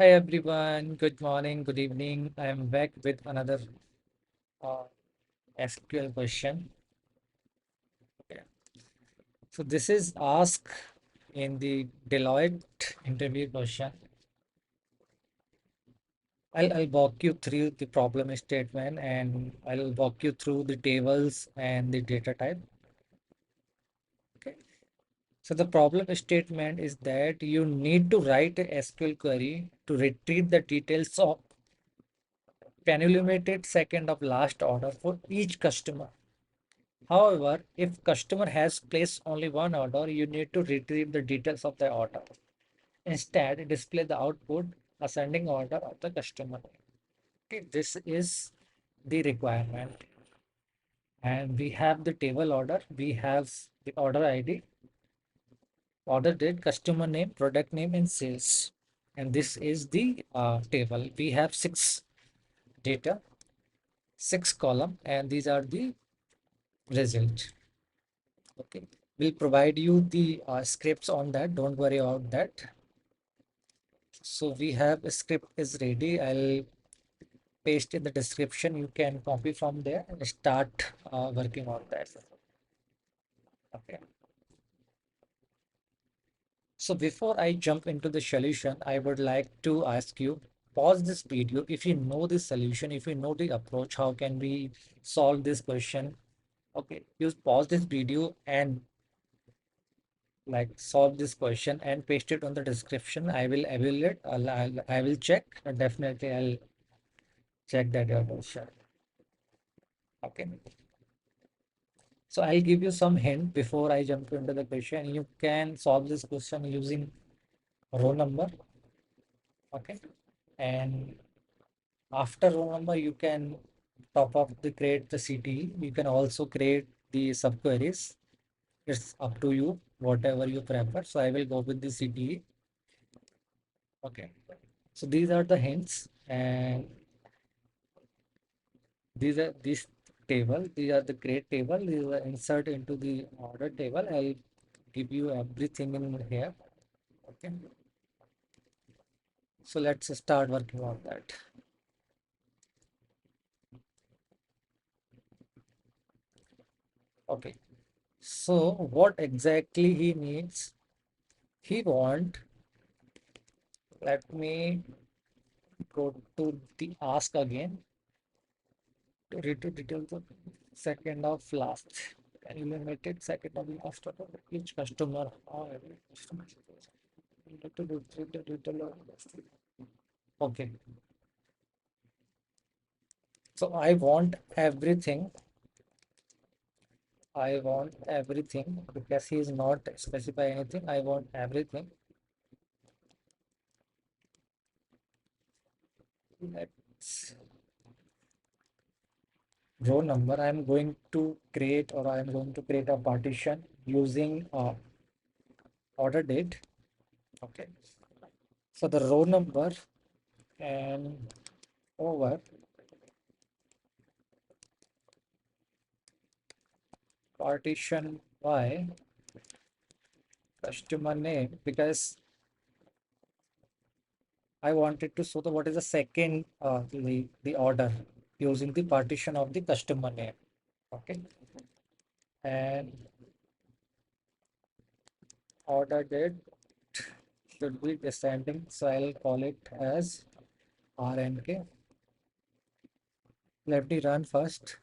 Hi everyone, good morning, good evening. I am back with another uh, SQL question. Okay. So this is asked in the Deloitte interview question. I'll walk you through the problem statement and I'll walk you through the tables and the data type. Okay. So the problem statement is that you need to write a SQL query to retrieve the details of penultimated second of last order for each customer. However, if customer has placed only one order, you need to retrieve the details of the order. Instead, display the output ascending order of the customer. Okay, this is the requirement. And we have the table order. We have the order ID, order date, customer name, product name, and sales. And this is the table. We have six data, six column, and these are the result. Okay, we'll provide you the scripts on that. Don't worry about that. So we have a script is ready. I'll paste in the description. You can copy from there and start working on that. Okay. So before I jump into the solution, I would like to ask you, pause this video. If you know the solution, if you know the approach, how can we solve this question? Okay, you pause this video and like solve this question and paste it on the description. I will evaluate. I will check. Definitely, I'll check that your question. Okay. So I'll give you some hint before I jump into the question. You can solve this question using row number. Okay. And after row number, you can top up the create the CTE. You can also create the subqueries. It's up to you, whatever you prefer. So I will go with the CTE. Okay. So these are the hints, and these table. These are the create table. These are insert into the order table. I'll give you everything in here. Okay. So let's start working on that. Okay. So what exactly he needs? He want, let me go to the ask again to read to detail the second of last. Can you limit it second of last order? Each customer or every customer. To retrieve the detail of- Okay. So I want everything. I want everything because he is not specify anything. I want everything. Let's row number. I'm going to create or I'm going to create a partition using order date. Okay. So the row number and over partition by customer name because I wanted to show the what is the second the order using the partition of the customer name. Okay. And order date should be descending. So I'll call it as RNK. Let me run first.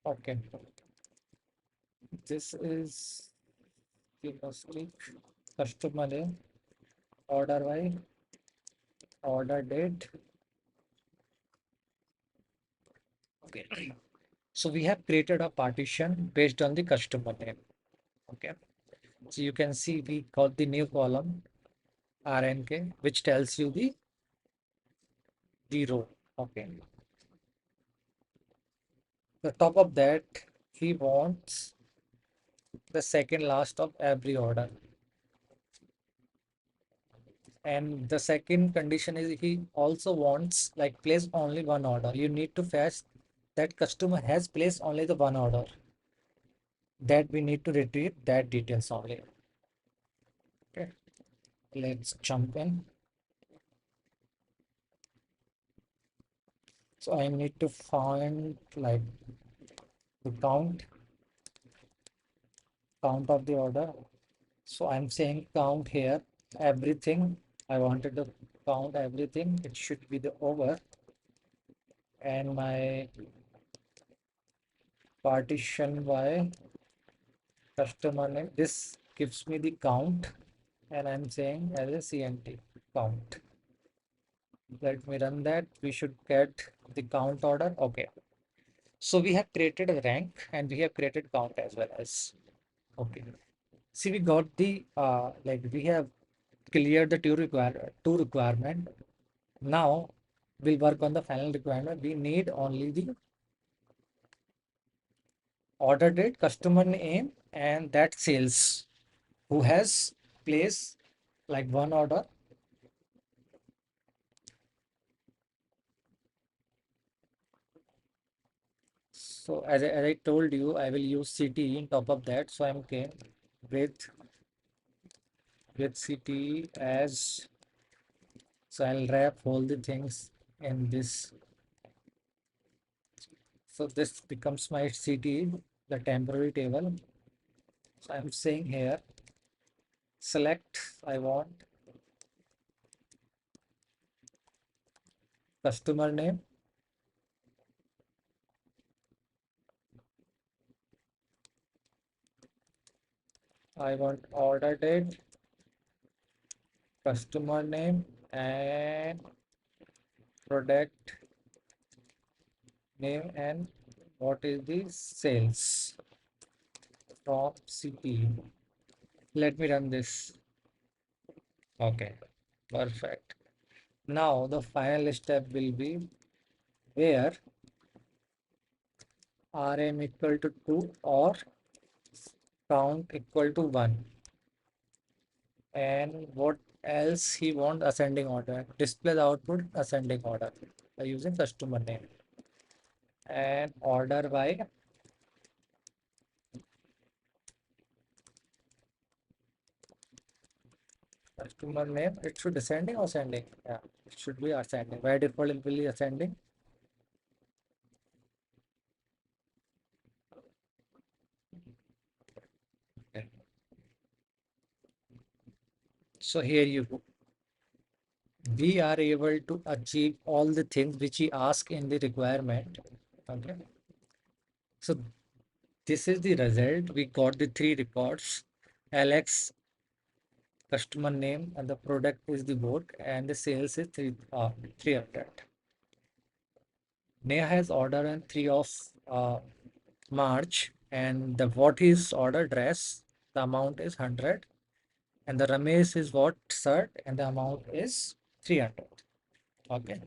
Okay. This is the mistake. Customer name, order by, order date. Okay. So we have created a partition based on the customer name. Okay. So you can see we got the new column RNK, which tells you the row. Okay. The top of that, he wants the second last of every order. And the second condition is he also wants like place only one order. You need to fetch that customer has placed only the one order. That we need to retrieve that details only. Okay, let's jump in. So I need to find like the count of the order. So I'm saying count here everything. I wanted to count everything. It should be the over and my partition by customer name. This gives me the count and I'm saying as a CNT count. Let me run that. We should get the count order. Okay. So we have created a rank and we have created count as well as. Okay. See, we got the like we have cleared the two requirement. Now we'll work on the final requirement. We need only the order date, customer name, and that sales who has placed like one order. So as I told you, I will use CT in top of that. So I'm okay with CT as so I'll wrap all the things in this. So this becomes my CT, the temporary table. So I'm saying here, select, I want customer name. I want order date, customer name, and product name, and what is the sales from CT. Let me run this. Okay, perfect. Now the final step will be where RM equal to 2 or count equal to 1. And what else he want ascending order. Display the output ascending order by using customer name and order by customer name. It should ascending or ascending. Yeah, it should be ascending. By default, it will be ascending. Okay. So here you go. We are able to achieve all the things which he asked in the requirement. Okay. So this is the result. We got the three records. Alex customer name and the product is the board and the sales is 300. Neha has order on 3 of March and the what is order dress, the amount is 100 and the Ramesh is what shirt and the amount is 300. Okay.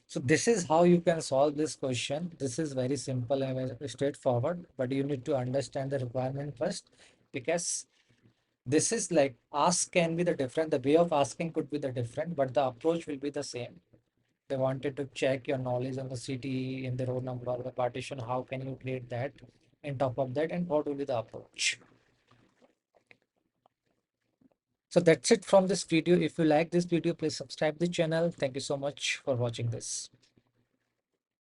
So this is how you can solve this question. This is very simple and very straightforward, but you need to understand the requirement first because this is like ask can be the different, the way of asking could be the different, but the approach will be the same. They wanted to check your knowledge on the city, in the road number, the partition, how can you create that in top of that, and what will be the approach. So that's it from this video. If you like this video, please subscribe the channel. Thank you so much for watching this.